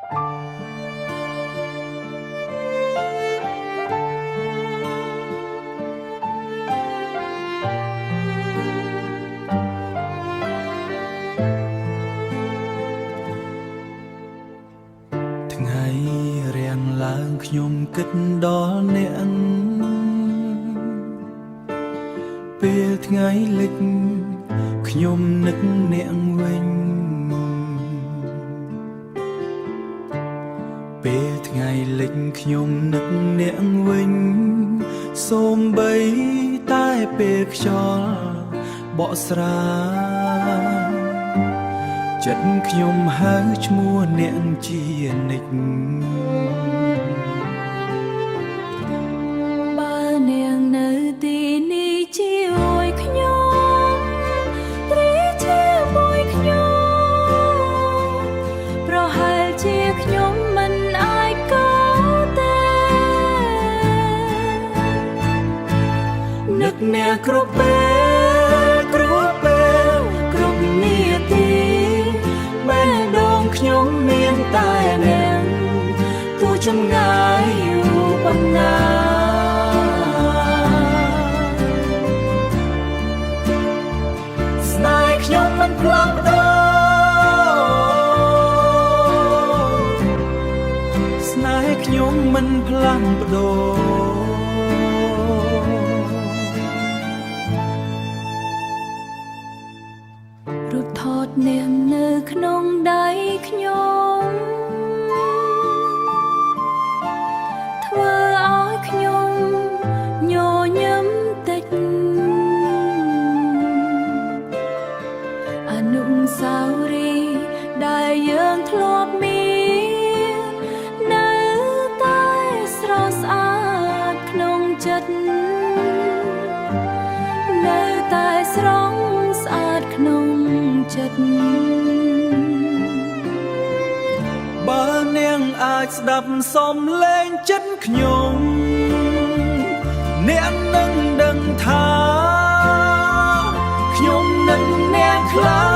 ថ្ងៃរាំងឡើងខ្ញុំគិតដល់អ្នកពេលថ្ងៃលិចខ្ញុំនឹកអ្នកវិញពេលថ្ងៃលិចខ្ញុំនឹកអ្នកវិញសូម្បីតែពេលខ្យល់បក់ស្រាចិត្តខ្ញុំហៅឈ្មោះអ្នកជានិច្ចបើនាងនៅទីនេះជាមួយខ្ញុំត្រីជាមួយខ្ញុំប្រហែលជាខ្ញុំមិនអាចក៏ទេនឹកអ្នកគ្រប់ពេលគ្រប់ពេលគ្រប់នាទីបេះដូងខ្ញុំមានតែអ្នកទោះចម្ងាយយូរប៉ុណ្ណាស្នេហ៍ខ្ញុំមិនផ្លាស់ប្ដូរស្នេហ៍ខ្ញុំមិនផ្លាស់ប្ដូររូបថតនាងនៅក្នុងដៃខ្ញុំធ្វើឲ្យខ្ញុំញញឹមតិចអនុស្សាវរីយ៍ដែលយើងធ្លាប់មាននៅតែស្រស់ស្អាតក្នុងចិត្តនៅតែស្រស់ស្អាតក្នុងចិត្តបើនាងអាចស្ដាប់សំឡេងចិត្តខ្ញុំអ្នកនឹងដឹងថាខ្ញុំនឹងអ្នកខ្លាំង